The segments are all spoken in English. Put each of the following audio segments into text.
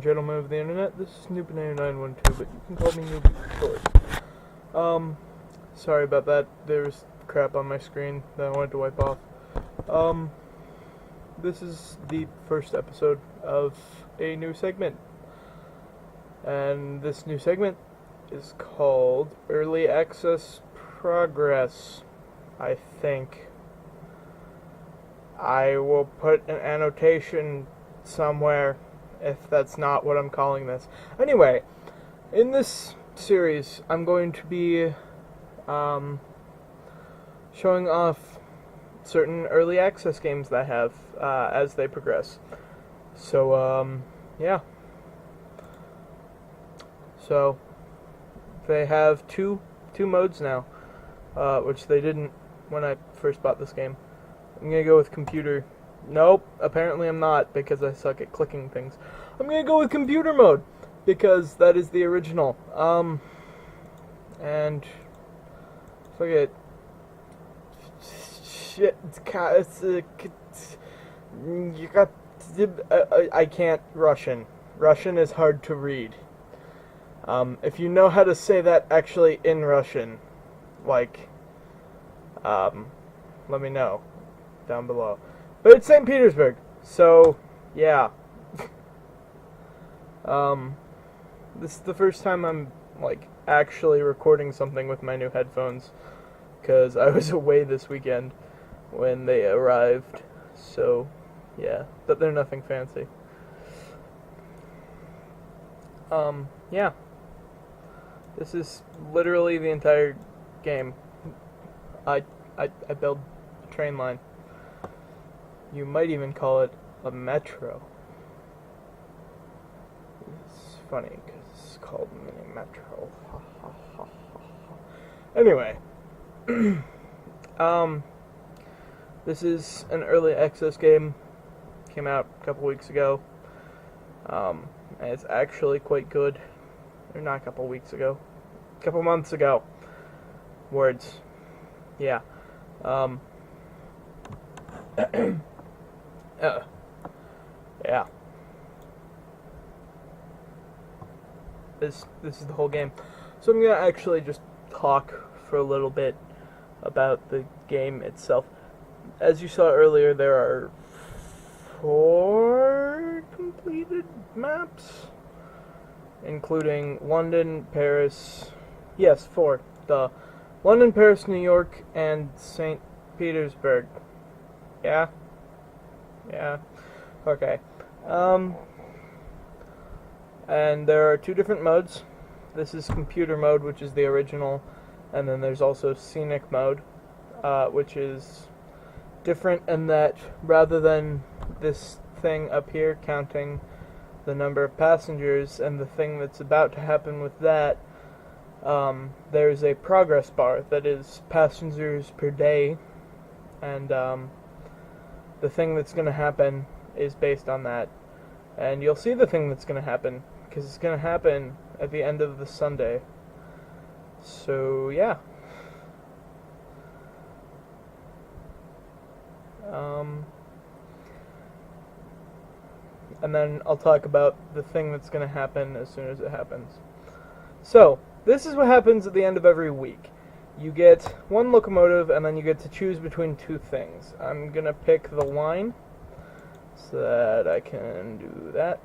and gentlemen of the internet, this is Noob912, but you can call me Noob of course. Sorry about that. There was crap on my screen that I wanted to wipe off. This is the first episode of a new segment. And this new segment is called Early Access Progress, I think. I will put an annotation somewhere if that's not what I'm calling this. Anyway, in this series, I'm going to be showing off certain early access games that I have as they progress. So, yeah. So, they have two modes now, which they didn't when I first bought this game. I'm gonna go with computer. Nope, apparently I'm not, because I suck at clicking things. I'm gonna go with computer mode, because that is the original. And look at shit. You got. I can't Russian. Russian is hard to read. If you know how to say that actually in Russian, like, let me know down below. But it's St. Petersburg, so yeah. This is the first time I'm like actually recording something with my new headphones, because I was away this weekend when they arrived. So yeah, but they're nothing fancy. Yeah. This is literally the entire game. I build a train line. You might even call it a metro. It's funny because it's called Mini Metro. Anyway, this is an early access game. Came out a couple weeks ago. And it's actually quite good. Or not a couple weeks ago. A couple months ago. Words. Yeah. Yeah. This is the whole game. So I'm gonna actually just talk for a little bit about the game itself. As you saw earlier, there are 4 completed maps, including London, Paris. Yes, 4. London, Paris, New York, and St. Petersburg. Yeah? Yeah. Okay. And there are 2 different modes. This is computer mode, which is the original, and then there's also scenic mode, which is different in that rather than this thing up here counting the number of passengers and the thing that's about to happen with that, there's a progress bar that is passengers per day, and the thing that's going to happen is based on that. And you'll see the thing that's going to happen, because it's going to happen at the end of the Sunday. So, yeah. And then I'll talk about the thing that's going to happen as soon as it happens. So, this is what happens at the end of every week. You get 1 locomotive, and then you get to choose between 2 things. I'm going to pick the line, so that I can do that.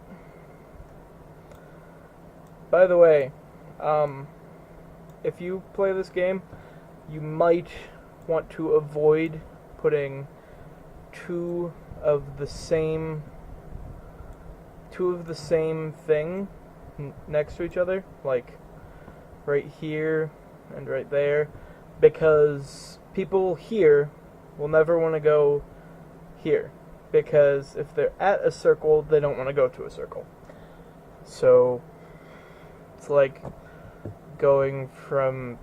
By the way, if you play this game, you might want to avoid putting 2 of the same thing next to each other, like right here and right there, because people here will never want to go here, because if they're at a circle, they don't want to go to a circle. So it's like going from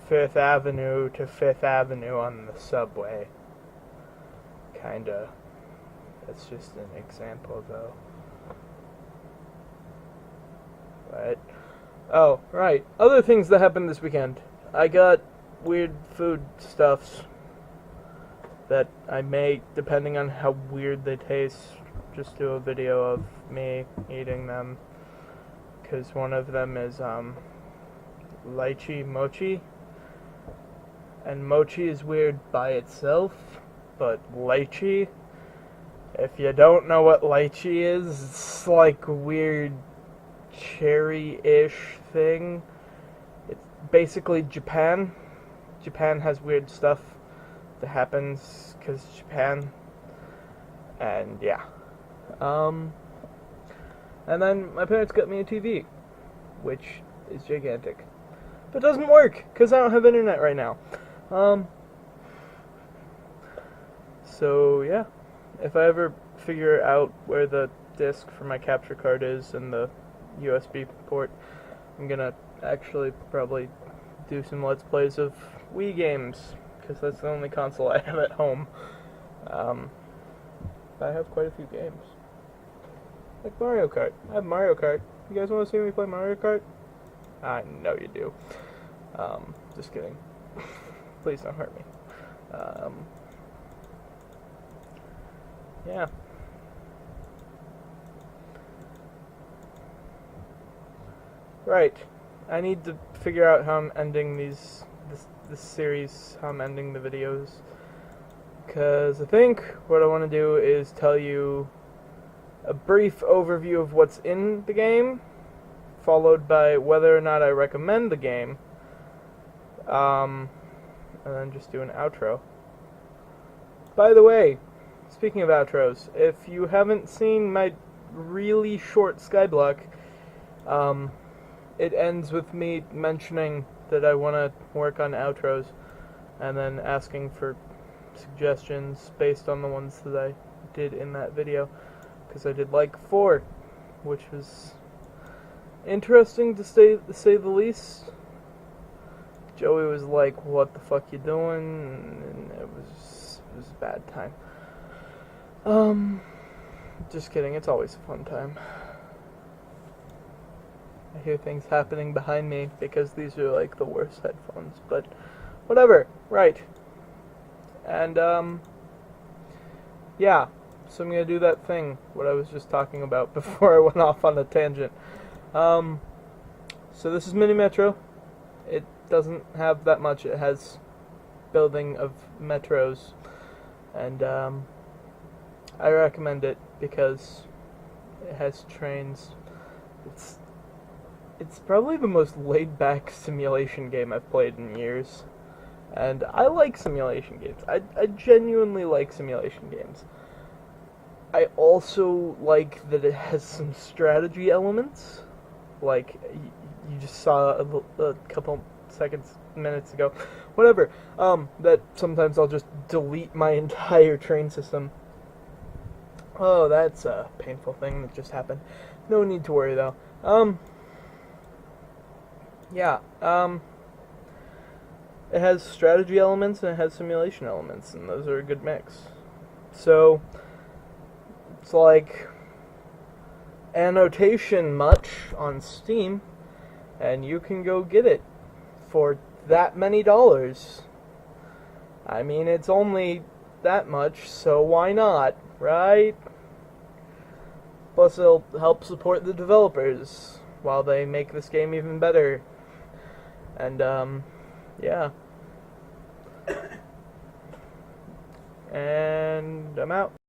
5th Avenue to 5th Avenue on the subway. Kinda. That's just an example, though. But, oh, right. Other things that happened this weekend. I got weird food stuffs that I may, depending on how weird they taste, just do a video of me eating them, because one of them is lychee mochi, and mochi is weird by itself, but lychee, if you don't know what lychee is, it's like a weird cherry-ish thing. It's basically Japan. Japan has weird stuff that happens because Japan, and yeah. And then my parents got me a TV, which is gigantic, but it doesn't work because I don't have internet right now. So yeah, if I ever figure out where the disc for my capture card is and the USB port, I'm gonna actually probably do some Let's Plays of Wii games, because that's the only console I have at home. I have quite a few games. Like Mario Kart. I have Mario Kart. You guys want to see me play Mario Kart? I know you do. Just kidding. Please don't hurt me. Yeah. Right. I need to figure out how I'm ending this series, how I'm ending the videos. Because I think what I want to do is tell you a brief overview of what's in the game, followed by whether or not I recommend the game, and then just do an outro. By the way, speaking of outros, if you haven't seen my really short Skyblock, it ends with me mentioning that I want to work on outros, and then asking for suggestions based on the ones that I did in that video, because I did like 4, which was interesting to say the least. Joey was like, "What the fuck you doing?" And it was a bad time. Just kidding, it's always a fun time. I hear things happening behind me because these are like the worst headphones, but whatever, right. And, yeah, so I'm gonna do that thing, what I was just talking about before I went off on a tangent. So this is Mini Metro. It doesn't have that much. It has building of metros, and, I recommend it because it has trains. It's probably the most laid-back simulation game I've played in years. And I like simulation games. I genuinely like simulation games. I also like that it has some strategy elements. Like, you just saw a couple minutes ago. Whatever. That sometimes I'll just delete my entire train system. Oh, that's a painful thing that just happened. No need to worry, though. Yeah, it has strategy elements and it has simulation elements, and those are a good mix. So, it's like Annotation Much on Steam, and you can go get it for that many dollars. I mean, it's only that much, so why not, right? Plus, it'll help support the developers while they make this game even better. And, yeah. And I'm out.